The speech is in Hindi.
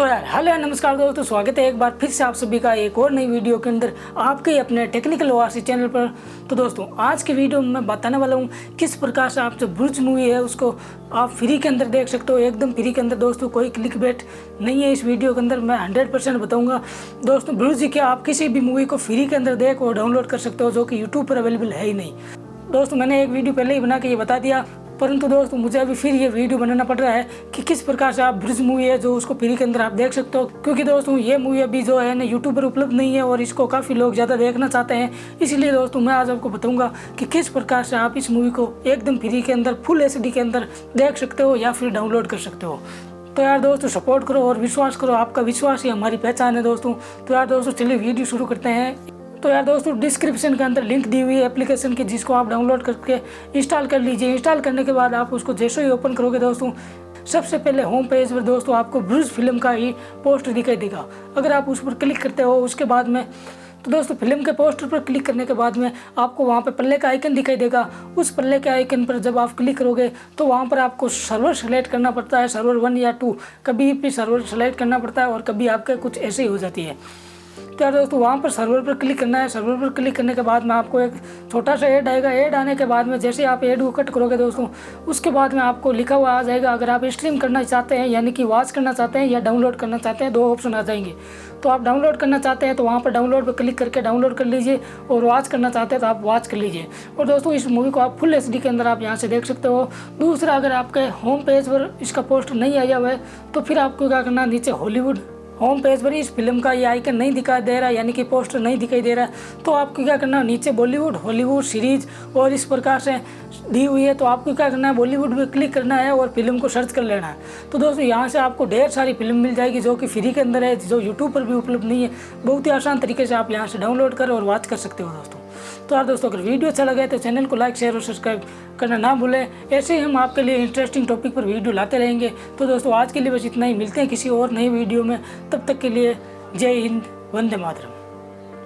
तो यार हेलो नमस्कार दोस्तों, स्वागत है एक बार फिर से आप सभी का एक और नई वीडियो के अंदर आपके अपने टेक्निकल ओआरसी चैनल पर। तो दोस्तों आज की वीडियो में मैं बताने वाला हूँ किस प्रकार से आप जो भुज मूवी है उसको आप फ्री के अंदर देख सकते हो, एकदम फ्री के अंदर। दोस्तों कोई क्लिक बेट नहीं है इस वीडियो के अंदर, मैं 100% बताऊँगा। दोस्तों भुज के आप किसी भी मूवी को फ्री के अंदर देख और डाउनलोड कर सकते हो, जो कि यूट्यूब पर अवेलेबल है ही नहीं। दोस्तों मैंने एक वीडियो पहले ही बना के ये बता दिया, परंतु दोस्तों मुझे अभी फिर ये वीडियो बनाना पड़ रहा है कि किस प्रकार से आप भुज मूवी है जो उसको फ्री के अंदर आप देख सकते हो। क्योंकि दोस्तों ये मूवी अभी जो है ना यूट्यूब पर उपलब्ध नहीं है और इसको काफ़ी लोग ज़्यादा देखना चाहते हैं। इसलिए दोस्तों मैं आज आपको बताऊंगा कि किस प्रकार से आप इस मूवी को एकदम फ्री के अंदर फुल HD के अंदर देख सकते हो या फिर डाउनलोड कर सकते हो। तो यार दोस्तों सपोर्ट करो और विश्वास करो, आपका विश्वास ही हमारी पहचान है दोस्तों। तो यार दोस्तों चलिए वीडियो शुरू करते हैं। तो यार दोस्तों डिस्क्रिप्शन के अंदर लिंक दी हुई है एप्लीकेशन की, जिसको आप डाउनलोड करके इंस्टॉल कर लीजिए। इंस्टॉल करने के बाद आप उसको जैसे ही ओपन करोगे दोस्तों, सबसे पहले होम पेज पर दोस्तों आपको भुज फिल्म का ही पोस्टर दिखाई देगा। अगर आप उस पर क्लिक करते हो उसके बाद में तो दोस्तों फिल्म के पोस्टर पर क्लिक करने के बाद में आपको वहाँ पे पल्ले का आइकन दिखाई देगा। उस पल्ले के आइकन पर जब आप क्लिक करोगे तो वहाँ पर आपको सर्वर सेलेक्ट करना पड़ता है, सर्वर 1 या 2, कभी भी सर्वर सेलेक्ट करना पड़ता है और कभी आपके कुछ ऐसे ही हो जाती है। तो यार दोस्तों वहाँ पर सर्वर पर क्लिक करना है। सर्वर पर क्लिक करने के बाद में आपको एक छोटा सा ऐड आएगा। ऐड आने के बाद में जैसे आप ऐड को कट करोगे दोस्तों, उसके बाद में आपको लिखा हुआ आ जाएगा, अगर आप स्ट्रीम करना चाहते हैं यानी कि वॉच करना चाहते हैं या डाउनलोड करना चाहते हैं, 2 ऑप्शन आ जाएंगे। तो आप डाउनलोड करना चाहते हैं तो वहाँ पर डाउनलोड पर क्लिक करके डाउनलोड कर लीजिए, और वॉच करना चाहते हैं तो आप वॉच कर लीजिए। और दोस्तों इस मूवी को आप फुल HD के अंदर आप यहाँ से देख सकते हो। दूसरा, अगर आपके होम पेज पर इसका पोस्टर नहीं आया हुआ है तो फिर आपको क्या करना, नीचे हॉलीवुड होम पेज पर इस फिल्म का ये आइकन नहीं दिखाई दे रहा है, यानी कि पोस्टर नहीं दिखाई दे रहा है, तो आपको क्या करना है, नीचे बॉलीवुड हॉलीवुड सीरीज और इस प्रकार से दी हुई है, तो आपको क्या करना है, बॉलीवुड में क्लिक करना है और फिल्म को सर्च कर लेना है। तो दोस्तों यहाँ से आपको ढेर सारी फिल्म मिल जाएगी जो कि फ्री के अंदर है, जो यूट्यूब पर भी उपलब्ध नहीं है। बहुत ही आसान तरीके से आप यहाँ से डाउनलोड कर और वॉच कर सकते हो दोस्तों। तो यार दोस्तों अगर वीडियो अच्छा लगे तो चैनल को लाइक शेयर और सब्सक्राइब करना ना भूलें। ऐसे ही हम आपके लिए इंटरेस्टिंग टॉपिक पर वीडियो लाते रहेंगे। तो दोस्तों आज के लिए बस इतना ही, मिलते हैं किसी और नई वीडियो में। तब तक के लिए जय हिंद, वंदे मातरम।